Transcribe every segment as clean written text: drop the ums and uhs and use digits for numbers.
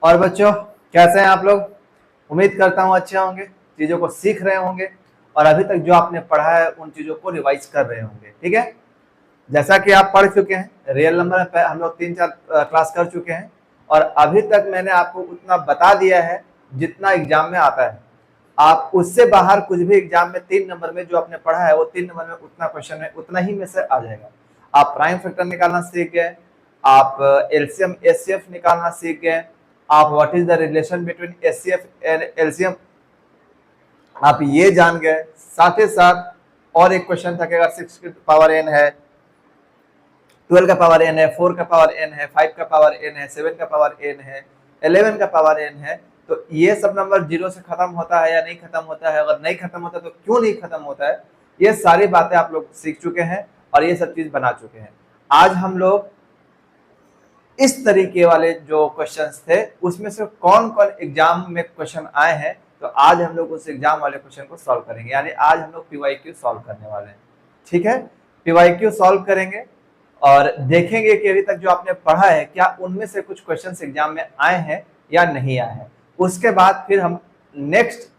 और बच्चों कैसे हैं आप लोग? उम्मीद करता हूँ अच्छे होंगे, चीजों को सीख रहे होंगे और अभी तक जो आपने पढ़ा है उन चीजों को रिवाइज कर रहे होंगे। ठीक है, जैसा कि आप पढ़ चुके हैं रियल नंबर पे हम लोग 3-4 क्लास कर चुके हैं और अभी तक मैंने आपको उतना बता दिया है जितना एग्जाम में आता है। आप उससे बाहर कुछ भी एग्जाम में 3 नंबर में जो आपने पढ़ा है वो 3 नंबर में उतना क्वेश्चन में उतना ही में से आ जाएगा। आप प्राइम फैक्टर निकालना सीख गए, आप एलसीएम एचसीएफ निकालना सीख गए, आप what is the relation between HCF and LCM आप ये जान गए। साथ ही साथ और एक क्वेश्चन था कि अगर 6 की पावर n है, 12 का पावर n है, 4 का पावर n है, 5 का पावर n है, 7 का पावर n है, 11 का पावर n है, तो ये सब नंबर 0 से खत्म होता है या नहीं खत्म होता है, अगर नहीं खत्म होता तो क्यों नहीं खत्म होता है, ये सारी बातें आप लोग सीख चुके हैं और ये सब चीज बना चुके हैं। आज हम लोग इस तरीके वाले जो क्वेश्चंस थे उसमें से कौन कौन एग्जाम में क्वेश्चन आए हैं, तो आज हम लोग उस एग्जाम वाले क्वेश्चन को सॉल्व करेंगे। यानी आज हम लोग पीवाईक्यू सॉल्व करने वाले हैं। ठीक है, पीवाईक्यू सॉल्व करेंगे और देखेंगे कि अभी तक जो आपने पढ़ा है क्या उनमें से कुछ क्वेश्चंस एग्जाम में आए हैं या नहीं आए हैं। उसके बाद फिर हम नेक्स्ट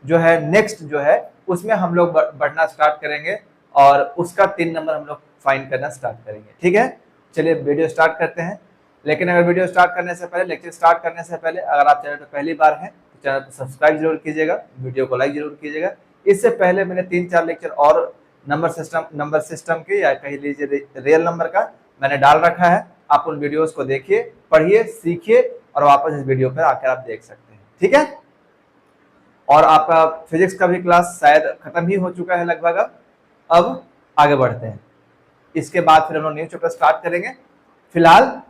जो है उसमें हम लोग बढ़ना स्टार्ट करेंगे और उसका 3 नंबर हम लोग फाइंड करना स्टार्ट करेंगे। ठीक है, चलिए वीडियो स्टार्ट करते हैं। लेकिन अगर वीडियो स्टार्ट करने से पहले, लेक्चर स्टार्ट करने से पहले अगर आप चैनल पर पहली बार हैं तो चैनल को सब्सक्राइब जरूर कीजिएगा, वीडियो को लाइक जरूर कीजिएगा। इससे पहले मैंने 3-4 लेक्चर और नंबर सिस्टम के या कह लीजिए रियल नंबर का मैंने डाल रखा है। आप उन वीडियोस को देखिए, पढ़िए, सीखिए और वापस इस वीडियो पर आकर आप देख सकते हैं। ठीक है, और आपका फिजिक्स का भी क्लास शायद खत्म ही हो चुका है लगभग। अब आगे बढ़ते हैं, इसके बाद फिर हम लोग न्यू चैप्टर स्टार्ट करेंगे। फिलहाल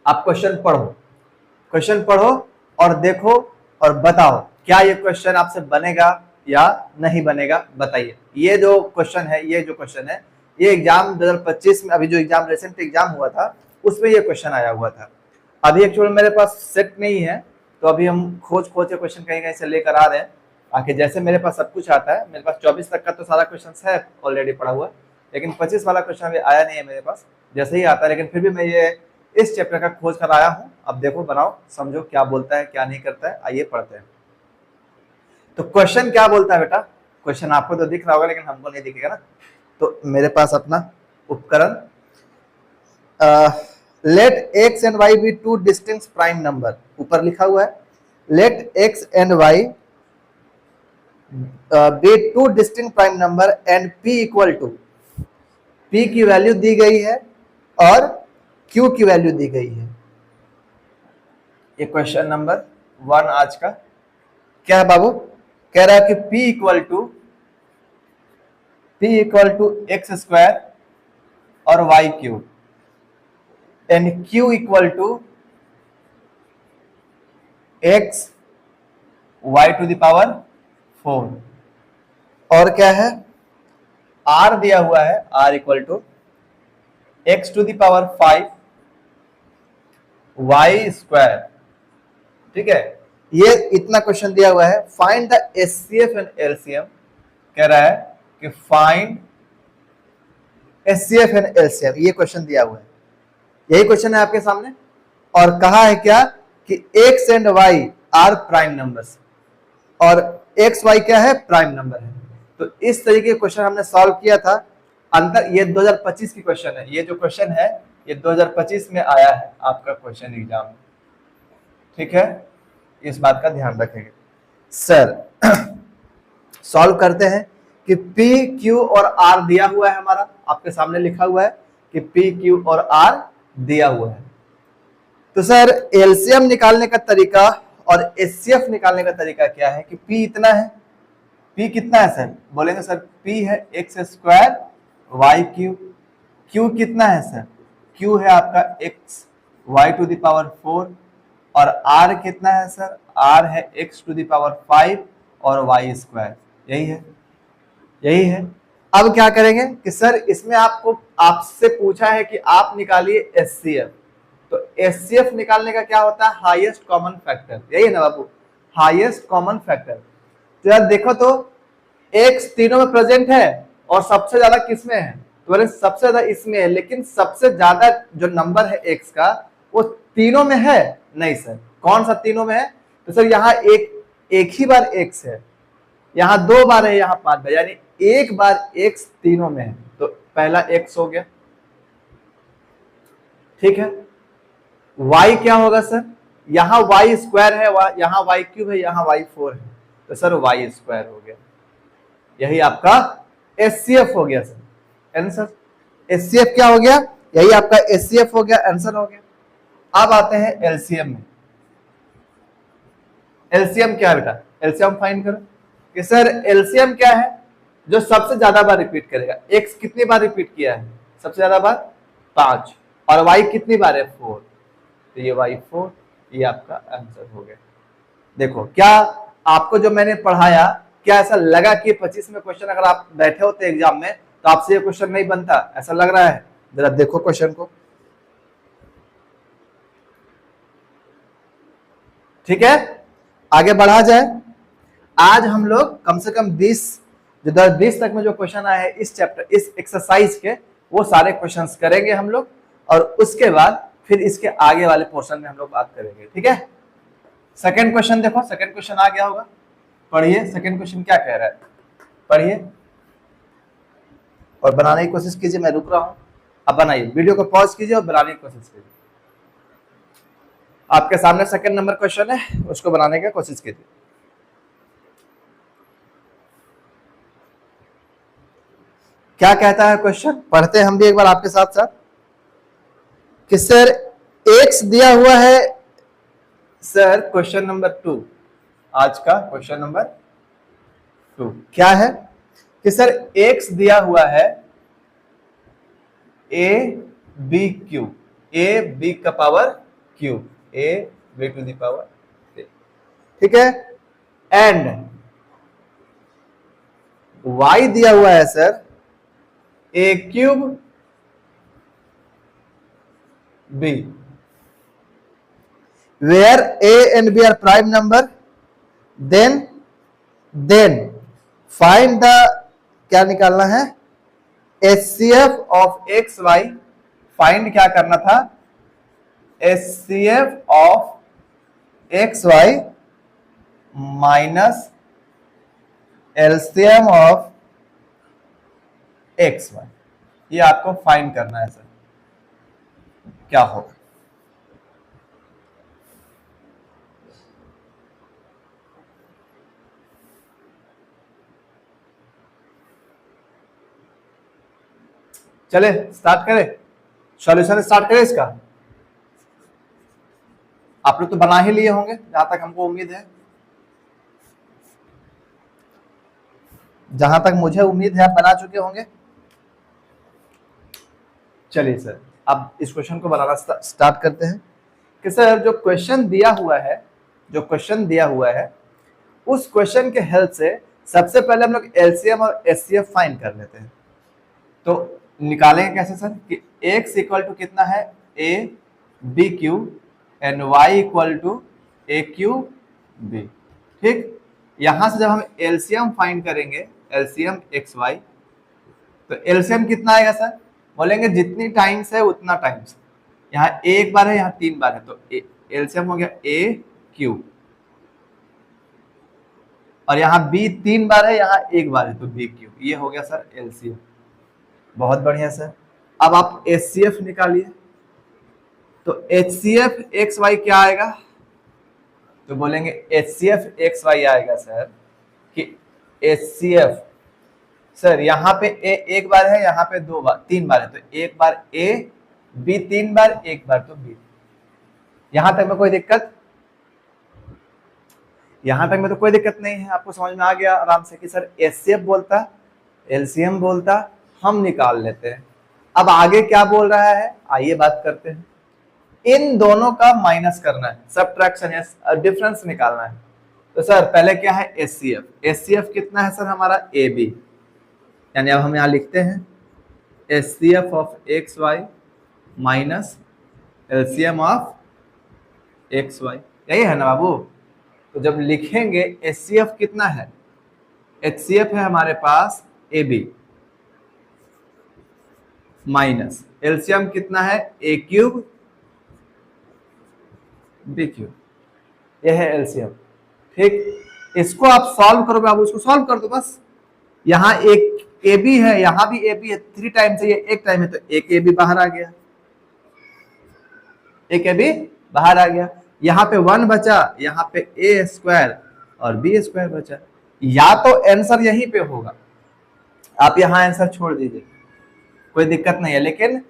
आप क्वेश्चन पढ़ो और देखो और बताओ क्या ये क्वेश्चन आपसे बनेगा या नहीं बनेगा, बताइए। ये जो क्वेश्चन है ये एग्जाम 2025 में, अभी जो एग्जाम रिसेंट एग्जाम हुआ था उसमें ये क्वेश्चन आया हुआ था। अभी एक्चुअली मेरे पास सेट नहीं है तो अभी हम खोज के क्वेश्चन कहीं कहीं से लेकर आ रहे हैं। आखिर जैसे मेरे पास सब कुछ आता है, मेरे पास 24 तक का तो सारा क्वेश्चन है ऑलरेडी पढ़ा हुआ, लेकिन 25 वाला क्वेश्चन अभी आया नहीं है मेरे पास। जैसे ही आता है, लेकिन फिर भी मैं ये इस चैप्टर का खोज कर आया हूँ। अब देखो, बनाओ, समझो क्या बोलता है क्या नहीं करता है। आइए पढ़ते हैं। तो क्वेश्चन क्या बोलता है बेटा? क्वेश्चन आपको तो दिख रहा होगा लेकिन हमको नहीं दिखेगा ना। तो मेरे पास अपना उपकरण, late x and y be two distinct prime number, ऊपर लिखा हुआ है late x and y be two distinct prime number and p equal to, p की वैल्यू दी गई है और q की वैल्यू दी गई है। ये क्वेश्चन नंबर 1 आज का क्या है बाबू? कह रहा है कि p equal to x square और y cube and q equal to x y to the power 4 और क्या है, r दिया हुआ है, r equal to x to the power 5 y square. ठीक है, ये इतना क्वेश्चन दिया हुआ है। Find the HCF and LCM, कह रहा है कि फाइंड एचसीएफ एंड एलसीएम, ये क्वेश्चन दिया हुआ है। यही क्वेश्चन है आपके सामने और कहा है क्या कि x and y are prime numbers और x y क्या है, प्राइम नंबर है। तो इस तरीके के क्वेश्चन हमने सॉल्व किया था। अंतर ये 2025 की क्वेश्चन है। ये जो क्वेश्चन है ये 2025 में आया है आपका क्वेश्चन एग्जाम में। ठीक है, इस बात का ध्यान रखेंगे। सर सॉल्व करते हैं कि P, Q और R दिया हुआ है, हमारा आपके सामने लिखा हुआ है कि P, Q और R दिया हुआ है। तो सर एलसीएम निकालने का तरीका और एचसीएफ निकालने का तरीका क्या है कि P इतना है, P कितना है सर? बोलेंगे सर P है x square y cube. Q कितना है सर? Q है आपका x y to the power 4 और R कितना है सर? R है x टू द पावर 5 और y स्क्वायर। यही है। अब क्या करेंगे कि सर इसमें आपसे पूछा है कि आप निकालिए एचसीएफ। तो एचसीएफ निकालने का क्या होता है? Highest common factor. यही है ना बाबू, हाईएस्ट कॉमन फैक्टर। तो यार देखो तो x तीनों में प्रेजेंट है और सबसे ज्यादा किसमें है? तो बोले सबसे ज्यादा इसमें है, लेकिन सबसे ज्यादा जो नंबर है x का वो तीनों में है नहीं सर। कौन सा तीनों में है? तो सर यहाँ एक ही बार x है, यहाँ 2 बार है, यहाँ 5 बार, यानी एक बार x तीनों में है। तो पहला x हो गया, ठीक है। y क्या होगा सर? यहाँ y स्क्वायर है, यहाँ y क्यूब है, यहाँ y 4 है, तो सर y स्क्वायर हो गया। यही आपका HCF हो गया सर, आंसर। HCF क्या हो गया? यही आपका HCF हो गया, आंसर हो गया। अब आते हैं LCM में। LCM क्या है बेटा? LCM फाइंड करो कि सर LCM क्या है? जो सबसे ज्यादा बार रिपीट करेगा। x कितनी बार रिपीट किया है? सबसे ज्यादा बार 5, और y कितनी बार है? 4, तो ये y 4, ये आपका आंसर हो गया। देखो, क्या आपको जो मैंने पढ़ाया, क्या ऐसा लगा कि 25 में क्वेश्चन अगर आप बैठे होते एग्जाम में तो आपसे ये क्वेश्चन नहीं बनता? ऐसा लग रहा है? जरा देखो क्वेश्चन को, ठीक है। आगे बढ़ा जाए। आज हम लोग कम से कम 20 तक में जो क्वेश्चन आए हैं इस चैप्टर, इस एक्सरसाइज के, वो सारे क्वेश्चंस करेंगे हम लोग, और उसके बाद फिर इसके आगे वाले पोर्शन में हम लोग बात करेंगे, ठीक है। सेकंड क्वेश्चन देखो, सेकंड क्वेश्चन आ गया होगा, पढ़िए। सेकंड क्वेश्चन क्या कह रहा है, पढ़िए और बनाने की कोशिश कीजिए। मैं रुक रहा हूं, अब बनाइए, वीडियो को पॉज कीजिए और बनाने की कोशिश कीजिए। आपके सामने सेकंड नंबर क्वेश्चन है, उसको बनाने की कोशिश कीजिए। क्या कहता है क्वेश्चन? पढ़ते हैं हम भी एक बार आपके साथ साथ कि सर x दिया हुआ है। सर क्वेश्चन नंबर 2, आज का क्वेश्चन नंबर 2 क्या है कि सर x दिया हुआ है a b cube, a b का power cube, a b to the power, ठीक है। एंड y दिया हुआ है sir a cube b, where a and b are prime number, then find the, क्या निकालना है? HCF of x y। Find क्या करना था? HCF of x y minus LCM of x y, ये आपको फाइंड करना है सर। क्या होगा? चले स्टार्ट करें, सॉल्यूशन स्टार्ट करें इसका। आप लोग तो बना ही लिए होंगे जहां तक हमको उम्मीद है, जहां तक मुझे उम्मीद है आप बना चुके होंगे। चलिए सर, अब इस क्वेश्चन को बनाना स्टार्ट करते हैं कि सर जो क्वेश्चन दिया हुआ है, जो क्वेश्चन दिया हुआ है, उस क्वेश्चन के हेल्प से सबसे पहले हम लोग एलसीएम और एचसीएफ फाइंड कर लेते हैं। तो निकालेंगे कैसे सर कि x इक्वल टू कितना है? a b cube and y equal to a cube b, ठीक। यहां से जब हम एलसीएम फाइंड करेंगे, एलसीएम एक्स वाई, तो एलसीएम कितना आएगा सर? बोलेंगे जितनी टाइम्स है उतना टाइम्स। यहाँ a एक बार है, यहाँ 3 बार है, तो एलसीएम हो गया a क्यूब, और यहाँ b 3 बार है, यहाँ 1 बार है, तो b क्यूब। ये हो गया सर एलसीएम। बहुत बढ़िया सर। अब आप एचसीएफ निकालिए, तो एचसीएफ एक्स वाई क्या आएगा? तो बोलेंगे एचसीएफ एक्स वाई आएगा सर कि एचसीएफ, सर यहाँ पे ए 1 बार है, यहाँ पे 3 बार है, तो 1 बार a, b 3 बार, 1 बार तो b। यहां तक में कोई दिक्कत? यहां तक में तो कोई दिक्कत नहीं है, आपको समझ में आ गया आराम से कि सर एचसीएफ बोलता, एलसीएम बोलता, हम निकाल लेते हैं। अब आगे क्या बोल रहा है, आइए बात करते हैं। इन दोनों का माइनस करना है, सबट्रैक्शन या डिफरेंस निकालना है। तो सर पहले क्या है? एचसीएफ। एचसीएफ कितना है सर हमारा? AB, यानी अब हम यहां लिखते हैं HCF of x y minus LCM of x y, यही है ना बाबू? तो जब लिखेंगे एचसीएफ कितना है? एचसीएफ है हमारे पास AB, माइनस एलसीएम कितना है, ए क्यूब बी क्यूब, यह है एलसीएम। ठीक, इसको आप सॉल्व करोगे, आप उसको सॉल्व कर दो बस। यहाँ एक ए बी है, यहाँ भी ए बी है, 3 टाइम्स है, ये एक टाइम है, तो एक ए बी बाहर आ गया, एक ए बी बाहर आ गया। यहाँ पे 1 बचा, यहाँ पे ए स्क्वायर और बी स्क्वायर बचा। या तो आंसर यहीं पे होगा, आप यहाँ आंसर छोड़ दीजिए, कोई दिक्कत नहीं है। लेकिन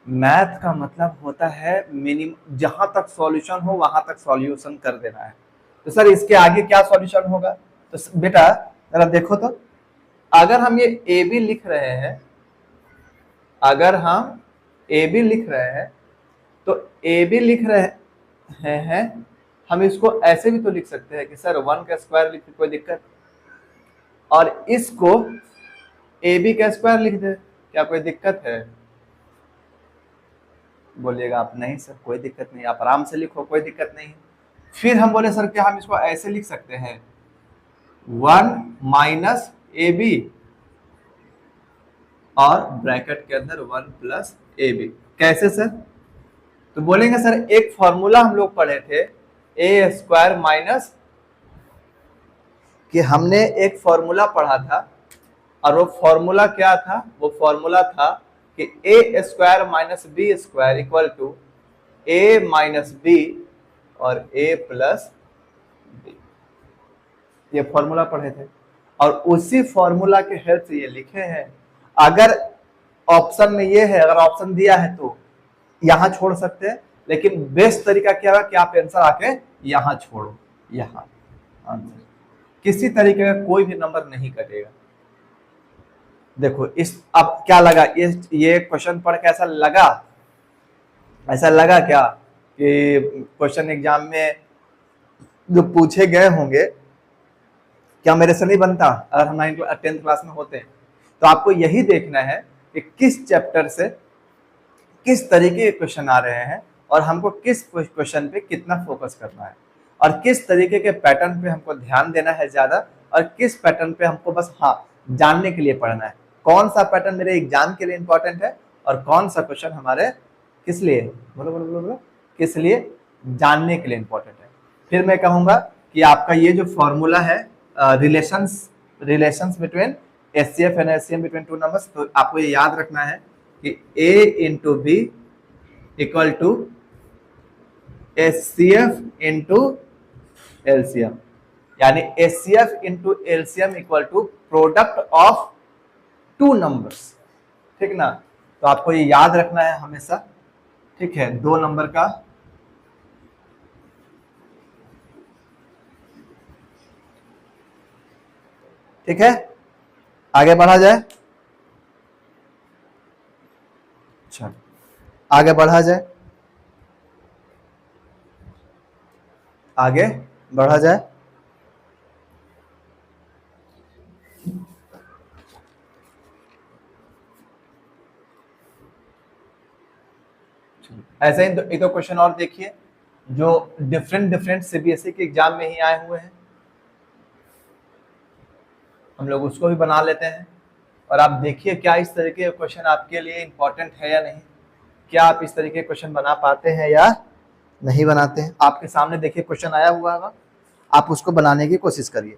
मैथ का मतलब होता है मिनिमम, जहां तक सॉल्यूशन हो वहां तक सॉल्यूशन कर देना है। तो सर इसके आगे क्या सॉल्यूशन होगा? तो बेटा जरा देखो तो, अगर हम ये ए बी लिख रहे हैं, अगर हम ए बी लिख रहे हैं, तो ए बी लिख रहे हैं, हम इसको ऐसे भी तो लिख सकते हैं कि सर 1 का स्क्वायर लिख, कोई दिक्कत, और इसको ए बी का स्क्वायर लिख दे, क्या कोई दिक्कत है? बोलिएगा आप, नहीं सर कोई दिक्कत नहीं, आप आराम से लिखो, कोई दिक्कत नहीं। फिर हम बोले सर क्या हम इसको ऐसे लिख सकते हैं, 1 माइनस ए बी और ब्रैकेट के अंदर 1 प्लस ए बी। कैसे सर? तो बोलेंगे सर एक फॉर्मूला हम लोग पढ़े थे, ए स्क्वायर माइनस, कि हमने एक फॉर्मूला पढ़ा था, और वो फॉर्मूला क्या था? वो फॉर्मूला था कि A square minus B square equal to A minus B और ए प्लस बी। ये फॉर्मूला पढ़े थे, और उसी फॉर्मूला के हेल्प से ये लिखे हैं। अगर ऑप्शन में ये है, अगर ऑप्शन दिया है तो यहां छोड़ सकते हैं, लेकिन बेस्ट तरीका क्या है कि आप आंसर आके यहां छोड़ो, यहां आंसर, किसी तरीके का कोई भी नंबर नहीं कटेगा। देखो इस, अब क्या लगा, ये क्वेश्चन पढ़ के ऐसा लगा, ऐसा लगा क्या कि क्वेश्चन एग्जाम में जो पूछे गए होंगे क्या मेरे से नहीं बनता? अगर हम 10th क्लास में होते हैं तो आपको यही देखना है कि किस चैप्टर से किस तरीके के क्वेश्चन आ रहे हैं, और हमको किस क्वेश्चन पे कितना फोकस करना है, और किस तरीके के पैटर्न पे हमको ध्यान देना है ज्यादा, और किस पैटर्न पे हमको बस हाँ जानने के लिए पढ़ना है। कौन सा पैटर्न मेरे एग्जाम के लिए इंपॉर्टेंट है, और कौन सा क्वेश्चन हमारे किस लिए, बोलो बोलो बोलो बोलो, किस लिए, जानने के लिए इंपॉर्टेंट है। फिर मैं कहूंगा कि आपका ये जो फॉर्मूला है relations between HCF and HCM between two numbers, तो आपको ये याद रखना है कि A into B equal to HCF into LCM, यानी HCF into LCM equal to product of 2 numbers. ठीक ना? तो आपको ये याद रखना है हमेशा, ठीक है, 2 नंबर का। ठीक है, आगे बढ़ा जाए, चलो आगे बढ़ा जाए, आगे बढ़ा जाए। ऐसे ही एक दो क्वेश्चन और देखिए जो डिफरेंट सीबीएसई के एग्जाम में ही आए हुए हैं, हम लोग उसको भी बना लेते हैं, और आप देखिए क्या इस तरीके के क्वेश्चन आपके लिए इंपॉर्टेंट है या नहीं, क्या आप इस तरीके के क्वेश्चन बना पाते हैं या नहीं बनाते हैं। आपके सामने देखिए क्वेश्चन आया हुआ है, आप उसको बनाने की कोशिश करिए।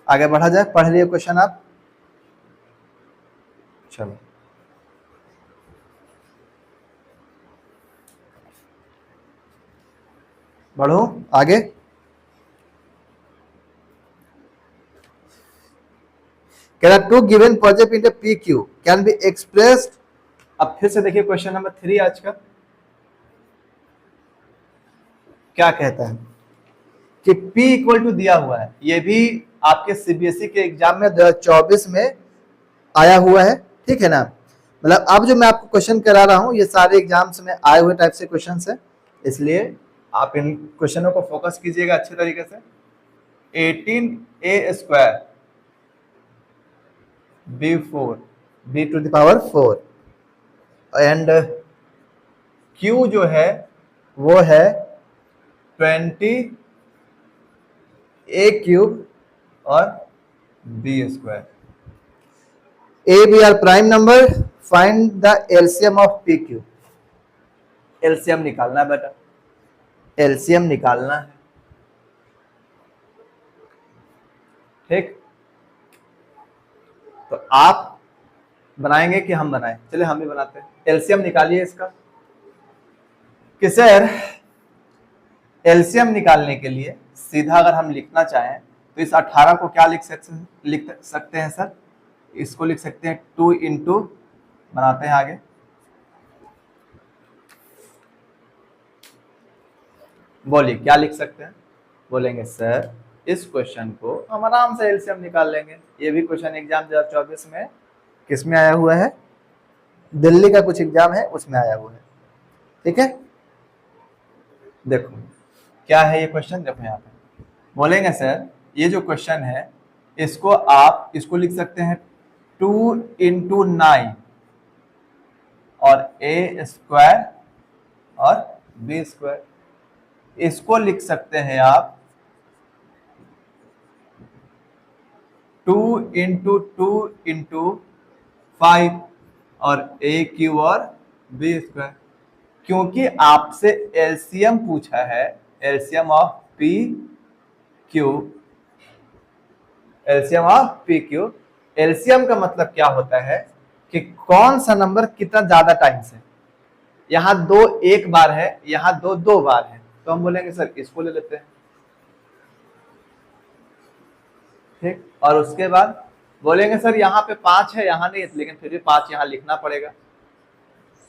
आगे बढ़ा जाए, पढ़ लिए क्वेश्चन आप, चलो बढ़ो आगे। To given project in p q can be expressed. अब फिर से देखिए क्वेश्चन नंबर 3 आज का क्या कहता है कि P इक्वल टू दिया हुआ है, ये भी आपके सीबीएसई के एग्जाम में 2024 में आया हुआ है। ठीक है ना? मतलब अब जो मैं आपको क्वेश्चन करा रहा हूं ये सारे एग्जाम्स में आए हुए टाइप से क्वेश्चन है, इसलिए आप इन क्वेश्चनों को फोकस कीजिएगा अच्छे तरीके से। 18a square b4 b to the power 4 and q जो है वो है 20a क्यूब और b square. A b are prime number, find the LCM of p q. LCM निकालना है बेटा, एलसीएम निकालना है, ठीक। तो आप बनाएंगे कि हम बनाएं? चलिए हम भी बनाते हैं। एलसीएम निकालिए इसका कि सर एलसीएम निकालने के लिए सीधा अगर हम लिखना चाहें तो इस 18 को क्या लिख सकते हैं सर? इसको लिख सकते हैं 2 इंटू, बनाते हैं आगे, बोलिए क्या लिख सकते हैं? बोलेंगे सर इस क्वेश्चन को हम आराम से एलसीएम निकाल लेंगे। ये भी क्वेश्चन एग्जाम 2024 में किस में आया हुआ है? दिल्ली का कुछ एग्जाम है उसमें आया हुआ है, ठीक है। देखो क्या है ये क्वेश्चन, देखो यहाँ पे बोलेंगे सर ये जो क्वेश्चन है इसको आप इसको लिख सकते हैं 2 इंटू 9 और ए स्क्वायर और बी स्क्वायर। इसको लिख सकते हैं आप 2 इंटू 2 इंटू 5 और ए क्यू और बी स्क्वायर। क्योंकि आपसे एलसीएम पूछा है, LCM of p q, LCM of p q. LCM का मतलब क्या होता है कि कौन सा नंबर कितना ज्यादा टाइम से, यहां 2 एक बार है, यहां 2 2 बार है, तो हम बोलेंगे सर इसको ले लेते हैं, ठीक। और उसके बाद बोलेंगे सर यहाँ पे 5 है, यहाँ नहीं, लेकिन फिर भी 5 यहाँ लिखना पड़ेगा,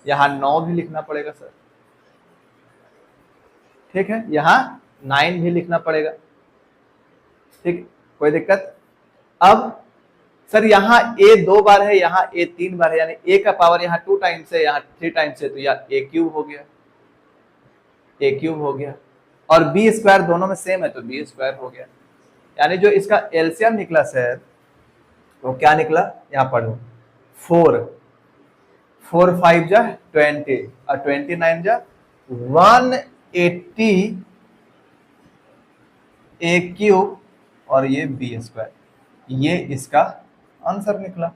यहाँ 9 भी लिखना पड़ेगा सर, ठीक है, यहाँ 9 भी लिखना पड़ेगा, ठीक, कोई दिक्कत? अब सर यहाँ ए 2 बार है, यहाँ ए 3 बार है, यानी ए का पावर यहाँ 2 टाइम्स है, यहाँ 3 टाइम्स है, तो यह ए क्यूब हो गया, ए क्यूब हो गया। और बी स्क्वायर दोनों में सेम है तो बी स्क्वायर हो गया। यानी जो इसका एलसीएम निकला सर वो क्या निकला, यहाँ पढ़ो, 4 4 5 जा 20 और 29 जा 180 ए क्यूब और ये बी स्क्वायर। ये इसका आंसर निकला,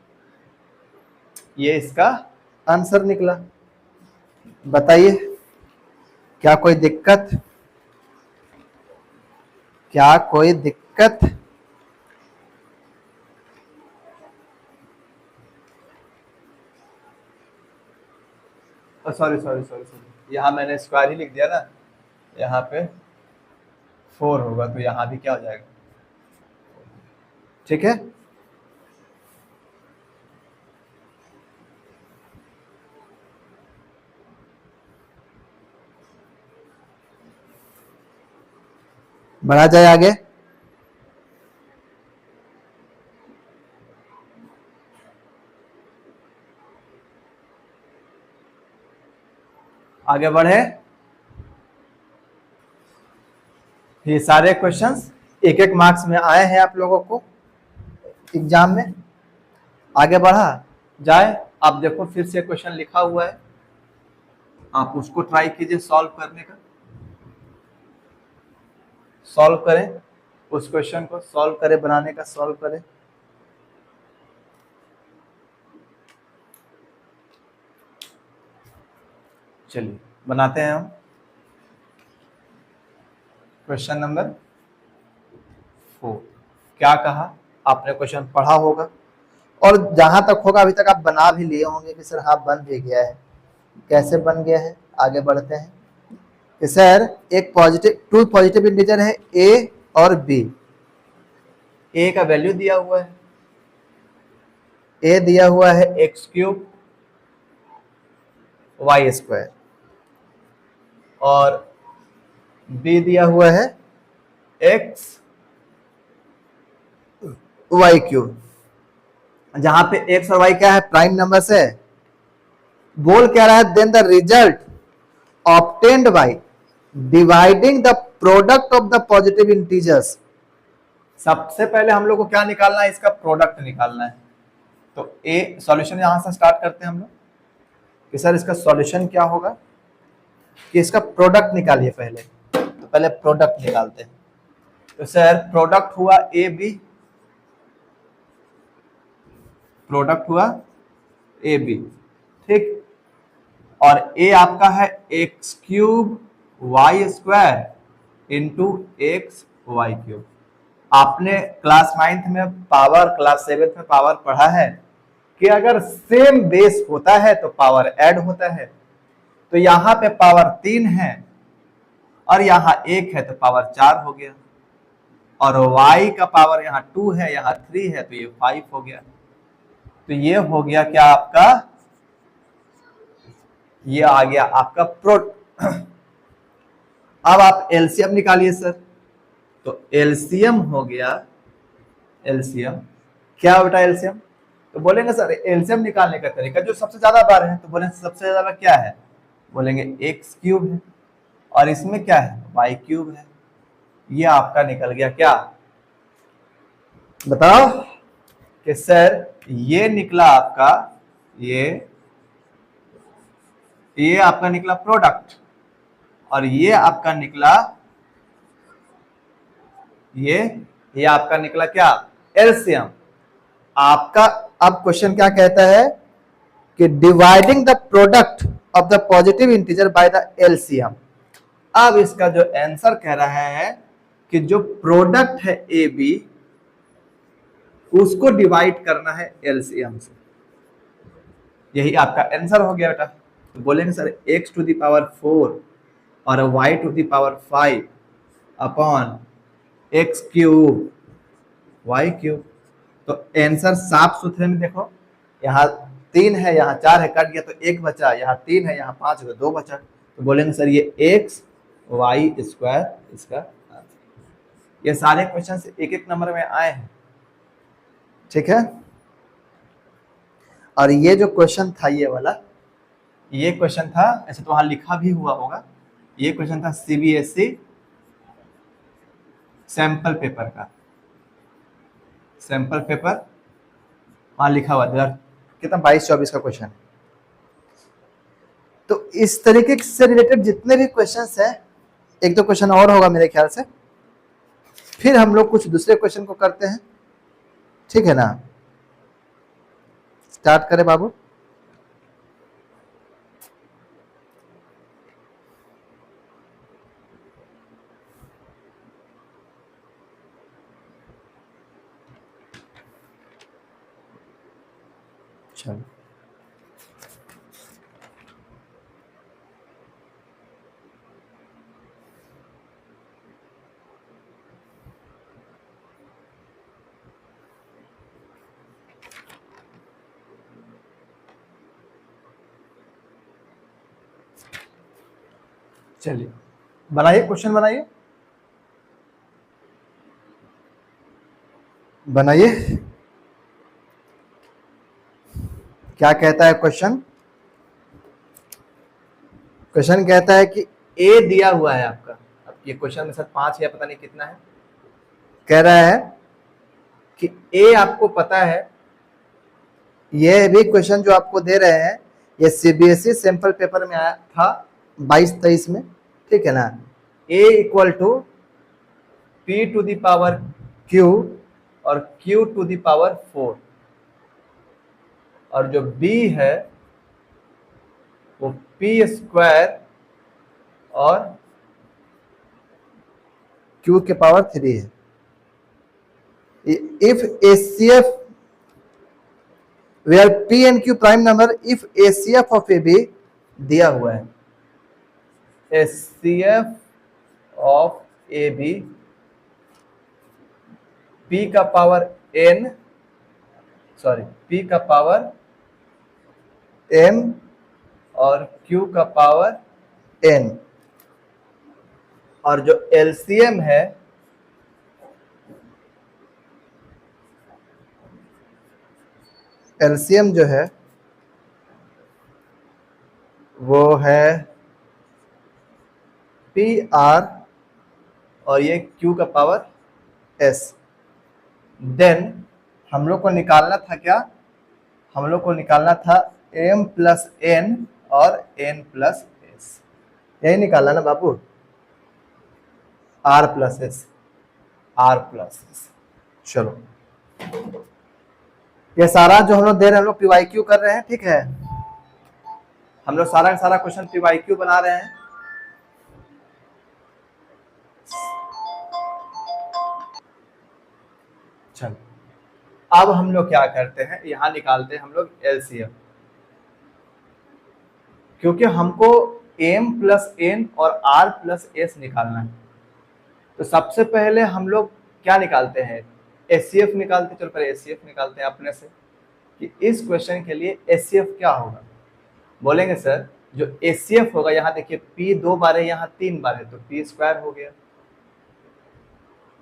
ये इसका आंसर निकला। बताइए क्या कोई दिक्कत, क्या कोई दिक्कत? सॉरी सॉरी सॉरी सॉरी, यहाँ मैंने स्क्वायर ही लिख दिया ना, यहाँ पे 4 होगा तो यहाँ भी क्या हो जाएगा, ठीक है। बढ़ा जाए आगे। आगे बढ़े। ये सारे क्वेश्चंस एक एक मार्क्स में आए हैं आप लोगों को एग्जाम में। आगे बढ़ा जाए। आप देखो फिर से क्वेश्चन लिखा हुआ है, आप उसको ट्राई कीजिए सॉल्व करने का, सॉल्व करें उस क्वेश्चन को, सॉल्व करें, बनाने का सॉल्व करें। चलिए बनाते हैं हम क्वेश्चन नंबर 4। क्या कहा आपने, क्वेश्चन पढ़ा होगा और जहां तक होगा अभी तक आप बना भी लिए होंगे कि सर हाँ बन भी गया है। कैसे बन गया है, आगे बढ़ते हैं कि सर एक टू पॉजिटिव इंटीजर है a और b। a का वैल्यू दिया हुआ है, a दिया हुआ है x³ y² और b दिया हुआ है y³। जहां पे x और y क्या है, प्राइम नंबर से। बोल क्या रहा है, then the result obtained by dividing the product of the positive integers. सबसे पहले हम लोग को क्या निकालना है, इसका प्रोडक्ट निकालना है। तो ए सॉल्यूशन यहां से स्टार्ट करते हैं हम लोग कि सर इसका सॉल्यूशन क्या होगा, कि इसका प्रोडक्ट निकालिए पहले। तो पहले प्रोडक्ट निकालते हैं। तो सर प्रोडक्ट हुआ ए बी, प्रोडक्ट हुआ ए बी, ठीक। और ए आपका है x cube y square into x y cube. आपने क्लास 9th में पावर, क्लास 7th में पावर पढ़ा है कि अगर सेम बेस होता है तो पावर ऐड होता है। तो यहां पे पावर 3 है और यहां 1 है तो पावर 4 हो गया, और y का पावर यहाँ 2 है, यहाँ 3 है, तो ये 5 हो गया। तो ये हो गया क्या आपका, ये आ गया आपका प्रो। अब आप एलसीएम निकालिए सर। तो एलसीएम हो गया, एलसीएम क्या बेटा एलसीएम, तो बोलेंगे सर एलसीएम निकालने का तरीका जो सबसे ज्यादा बार है, तो बोलेंगे सबसे ज्यादा क्या है, बोलेंगे एक्स क्यूब है, और इसमें क्या है वाई क्यूब है। ये आपका निकल गया क्या, बताओ कि सर ये निकला आपका, ये आपका निकला प्रोडक्ट, और ये आपका निकला ये आपका निकला क्या, एलसीएम। आपका अब क्वेश्चन क्या कहता है कि dividing the product of the positive integer by the LCM. अब इसका जो आंसर कह रहा है कि जो प्रोडक्ट है ए बी उसको डिवाइड करना है एलसीएम से। यही आपका आंसर हो गया बेटा। तो बोलेंगे sir x to the power 4 और y to the power 5 upon x cube y cube. तो आंसर साफ सुथरे में देखो, यहाँ 3 है, यहाँ 4 है, कट गया तो 1 बचा, यहाँ 3 है, यहाँ 5 है, 2 बचा। तो बोलेंगे सर ये x y स्क्वायर इसका। ये सारे क्वेश्चन एक एक नंबर में आए हैं, ठीक है। और ये जो क्वेश्चन था ये वाला, ये क्वेश्चन था, ऐसे तो वहां लिखा भी हुआ होगा, ये क्वेश्चन था सीबीएसई सैंपल पेपर का, सैंपल पेपर वहां लिखा हुआ था कितना 22-24 का क्वेश्चन। तो इस तरीके से रिलेटेड जितने भी क्वेश्चंस हैं, एक दो क्वेश्चन और होगा मेरे ख्याल से, फिर हम लोग कुछ दूसरे क्वेश्चन को करते हैं, ठीक है ना। स्टार्ट करें बाबू। चलो चलिए बनाइए, क्वेश्चन बनाइए, बनाइए। क्या कहता है क्वेश्चन, क्वेश्चन कहता है कि ए दिया हुआ है आपका, अब ये क्वेश्चन में सर 5 या पता नहीं कितना है, कह रहा है कि ए आपको पता है, ये भी क्वेश्चन जो आपको दे रहे हैं ये सीबीएसई सैंपल पेपर में आया था 22-23 में, ठीक है ना। a equal to p to the power q और q टू द पावर 4, और जो b है वो p स्क्वायर और q के पावर 3 है। If ACF where p and q prime number, if ACF of AB दिया हुआ है, ACF of AB p का पावर n, सॉरी p का पावर m और q का पावर n, और जो LCM है LCM जो है वो है PR और ये Q का पावर S। देन हम लोग को निकालना था क्या, हम लोग को निकालना था M प्लस N और N प्लस S, यही निकालना ना बाबू, R plus S, R plus S। चलो ये सारा जो हम लोग दे रहे हैं, हम लोग पीवाईक्यू कर रहे हैं, ठीक है। हम लोग सारा का सारा क्वेश्चन पीवाईक्यू बना रहे हैं। चलो अब हम लोग क्या करते हैं, यहां निकालते हैं हम लोग एलसीएम, क्योंकि हमको m प्लस n और r प्लस s निकालना है। तो सबसे पहले हम लोग क्या निकालते हैं, एचसीएफ निकालते हैं। चलो पहले एचसीएफ निकालते हैं अपने से कि इस क्वेश्चन के लिए एचसीएफ क्या होगा। बोलेंगे सर जो एचसीएफ होगा, यहाँ देखिए p 2 बार है, यहाँ 3 बार है, तो p स्क्वायर हो गया,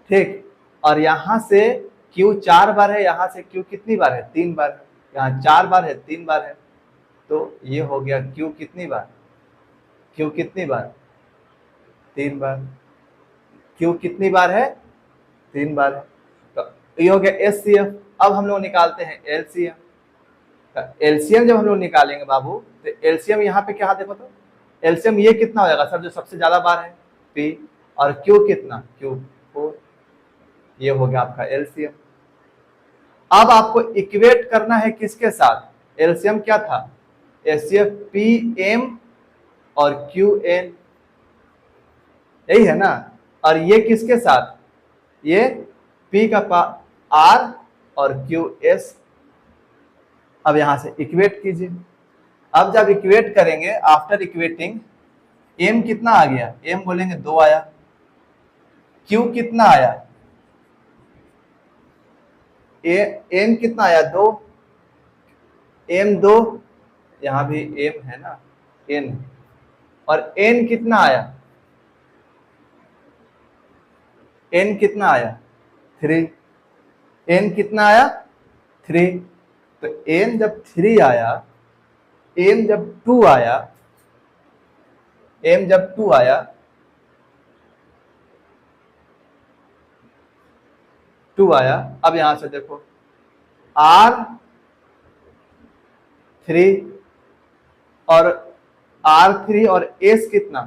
ठीक। और यहाँ से q 4 बार है, यहाँ से q कितनी बार है, 3 बार है, यहाँ 4 बार है, 3 बार है, तो ये हो गया q कितनी बार, q कितनी बार, 3 बार। q कितनी बार है, 3 बार है। तो ये हो गया एचसीएफ। अब हम लोग निकालते हैं एलसीएम। एलसीएम जब हम लोग निकालेंगे बाबू, तो एलसीएम यहाँ पे क्या देखो, तो एलसीएम ये कितना हो जाएगा सर, जो सबसे ज्यादा बार है p, और q कितना, q 4। ये हो गया आपका एलसीएम। अब आपको इक्वेट करना है किसके साथ, एलसीएम क्या था, एचसीएफ पी एम और क्यू एन, यही है ना। और ये किसके साथ, ये P का R और QS। अब यहां से इक्वेट कीजिए। अब जब इक्वेट करेंगे, आफ्टर इक्वेटिंग, M कितना आ गया, M बोलेंगे 2 आया, Q कितना आया, M कितना आया, 2, M 2, यहां भी M है ना, N, और N कितना आया, N कितना आया, 3, N कितना आया, 3। तो N जब 3 आया, M जब 2 आया, M जब 2 आया, अब यहां से देखो R3 और R3 और S कितना,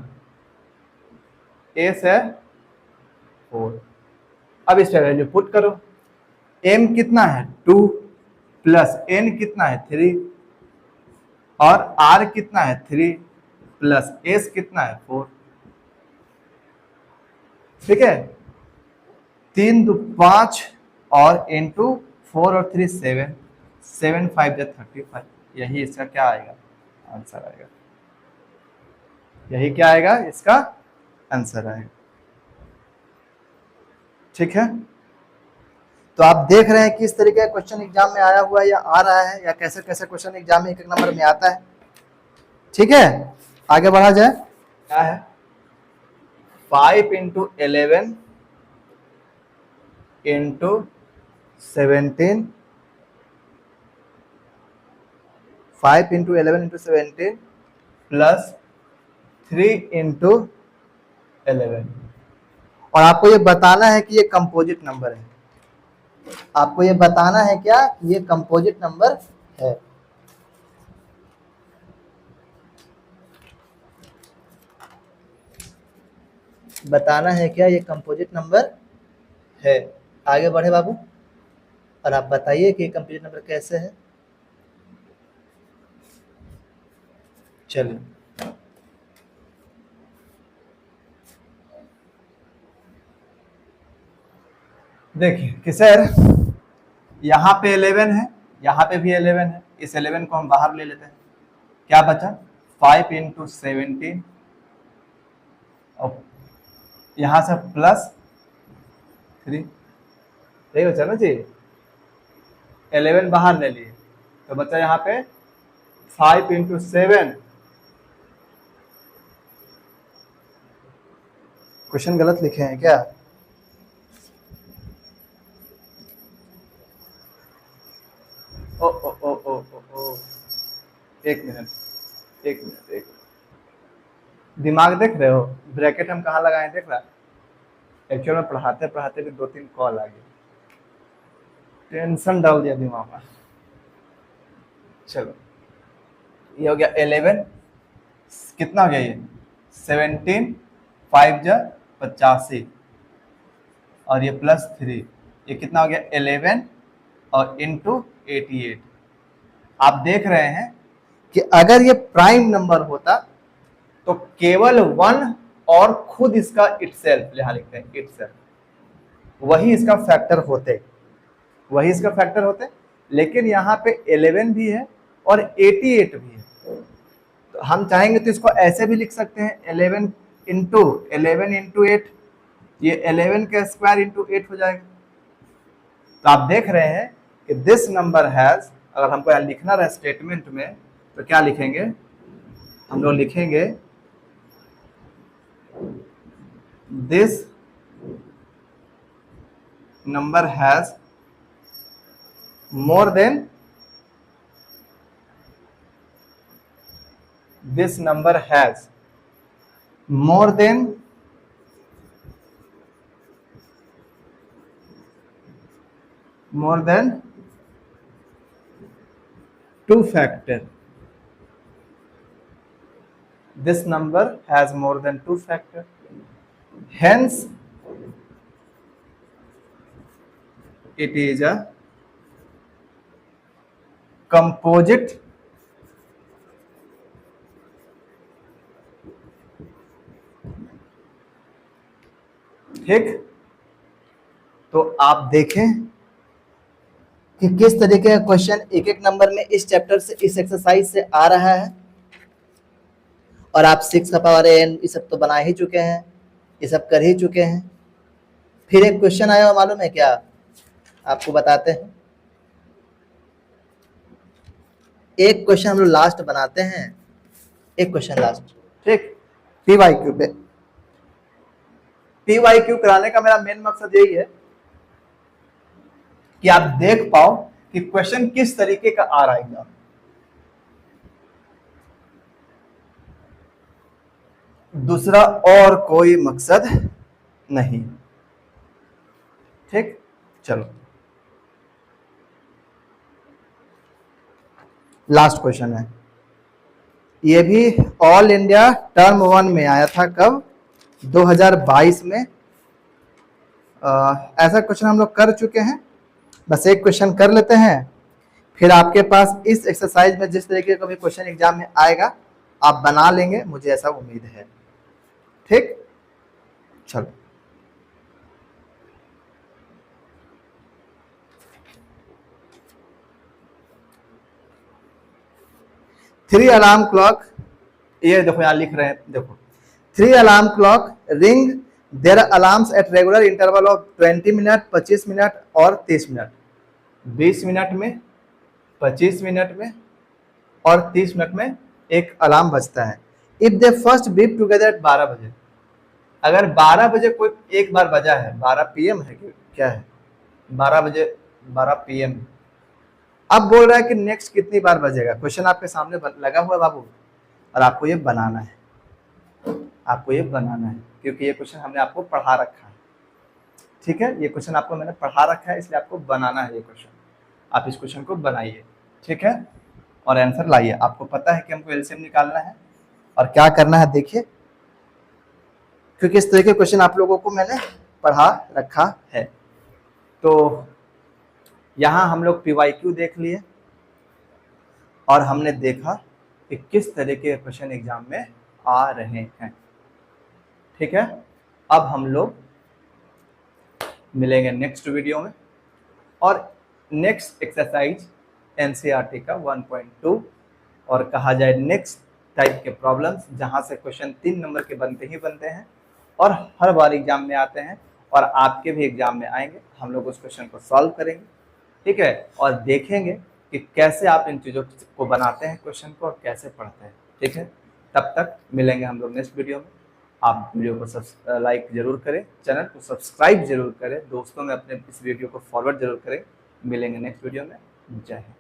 S है 4। अब इस पे वैल्यू पुट करो, M कितना है 2 प्लस N कितना है 3 और R कितना है 3 प्लस S कितना है 4, ठीक है। 3 2 5 और इंटू 4 और 3 7, 7 5 जा 35। यही इसका क्या आएगा, आंसर आएगा। यही क्या आएगा, इसका आंसर आएगा, ठीक है। तो आप देख रहे हैं कि इस तरीके का क्वेश्चन एग्जाम में आया हुआ है या आ रहा है, या कैसे कैसे क्वेश्चन एग्जाम में एक नंबर में आता है, ठीक है। आगे बढ़ा जाए, क्या है 5 into 11 into 17, 5 into 11 into 17 plus 3 into 11। और आपको ये बताना है कि ये कंपोजिट नंबर है, आपको ये बताना है क्या, कि ये कंपोजिट नंबर है। बताना है क्या, ये कंपोजिट नंबर है। आगे बढ़े बाबू, और आप बताइए कि कंपोजिट नंबर कैसे है। चलिए देखिए कि सर यहाँ पे 11 है, यहाँ पे भी 11 है, इस 11 को हम बाहर ले लेते हैं, क्या बचा 5 इंटू 17 और यहाँ से प्लस 3, यही बचा ना जी। 11 बाहर ले लिए तो बचा यहाँ पे 5 इंटू 7। क्वेश्चन गलत लिखे हैं क्या, ओ ओ ओ ओ ओ ओ एक मिनट एक मिनट, एक दिमाग देख रहे हो, ब्रैकेट हम कहाँ लगाए देख रहा। एक्चुअल में पढ़ाते पढ़ाते भी 2-3 कॉल आ गई, टेंशन डाल दिया दिमाग में। चलो ये हो गया 11, कितना हो गया ये 17, 5 जा 85 और ये प्लस 3, ये कितना हो गया 11 और इंटू 88। आप देख रहे हैं कि अगर ये प्राइम नंबर होता तो केवल 1 और खुद इसका इटसेल्फ, यहां लिखते हैं इटसेल्फ, वही इसका फैक्टर होते, लेकिन यहाँ पे 11 भी है और 88 भी है। तो हम चाहेंगे तो इसको ऐसे भी लिख सकते हैं 11 इंटू 8, ये 11 का स्क्वायर इंटू 8 हो जाएगा। तो आप देख रहे हैं कि दिस नंबर हैज, अगर हमको यहाँ लिखना रहे स्टेटमेंट में तो क्या लिखेंगे, हम लोग लिखेंगे this number has more than, this number has more than 2 factor. This number has more than 2 factor. Hence, it is a composite ठीक। तो आप देखें कि किस तरीके का क्वेश्चन एक एक नंबर में इस चैप्टर से, इस एक्सरसाइज से आ रहा है। और आप 6 का पावर n ये सब तो बना ही चुके हैं, ये सब कर ही चुके हैं। फिर एक क्वेश्चन आया, मालूम है क्या, आपको बताते हैं। एक क्वेश्चन हम लोग लास्ट बनाते हैं, एक क्वेश्चन लास्ट, ठीक। PYQ पे, PYQ कराने का मेरा मेन मकसद यही है कि आप देख पाओ कि क्वेश्चन किस तरीके का आ रहा है एग्जाम। दूसरा और कोई मकसद नहीं, ठीक। चलो लास्ट क्वेश्चन है, ये भी ऑल इंडिया टर्म 1 में आया था, कब, 2022 में। ऐसा क्वेश्चन हम लोग कर चुके हैं, बस एक क्वेश्चन कर लेते हैं, फिर आपके पास इस एक्सरसाइज में जिस तरीके का भी क्वेश्चन एग्जाम में आएगा आप बना लेंगे, मुझे ऐसा उम्मीद है, ठीक। चलो थ्री अलार्म क्लॉक, ये देखो यहाँ लिख रहे हैं, देखो 3 alarm clock ring their alarms at regular interval of 20 minute, 25 minute और 30 मिनट। 20 मिनट में, 25 मिनट में और 30 मिनट में एक अलार्म बजता है। If they first beep together at 12 बजे, अगर 12 बजे कोई एक बार बजा है, 12 PM है क्या है, 12 बजे, 12 PM। अब बोल रहा है कि नेक्स्ट कितनी बार बजेगा। क्वेश्चन आपके सामने लगा हुआ है बाबू, और आपको ये बनाना है, आपको ये बनाना है, क्योंकि ये क्वेश्चन हमने आपको पढ़ा रखा है, ठीक है। ये क्वेश्चन आपको मैंने पढ़ा रखा है, इसलिए आपको बनाना है ये क्वेश्चन। आप इस क्वेश्चन को बनाइए, ठीक है, और आंसर लाइए। आपको पता है कि हमको एलसीएम निकालना है और क्या करना है, देखिए, क्योंकि इस तरह के क्वेश्चन आप लोगों को मैंने पढ़ा रखा है। तो यहाँ हम लोग PYQ देख लिए और हमने देखा कि किस तरह के क्वेश्चन एग्जाम में आ रहे हैं, ठीक है। अब हम लोग मिलेंगे नेक्स्ट वीडियो में, और नेक्स्ट एक्सरसाइज NCERT का 1.2 और कहा जाए नेक्स्ट टाइप के प्रॉब्लम्स, जहां से क्वेश्चन 3 नंबर के बनते ही बनते हैं और हर बार एग्जाम में आते हैं और आपके भी एग्जाम में आएंगे। हम लोग उस क्वेश्चन को सॉल्व करेंगे, ठीक है, और देखेंगे कि कैसे आप इन चीज़ों को बनाते हैं क्वेश्चन को और कैसे पढ़ते हैं, ठीक है। तब तक मिलेंगे हम लोग नेक्स्ट वीडियो में। आप वीडियो को लाइक जरूर करें, चैनल को सब्सक्राइब जरूर करें, दोस्तों में अपने इस वीडियो को फॉरवर्ड जरूर करें। मिलेंगे नेक्स्ट वीडियो में। जय हिंद।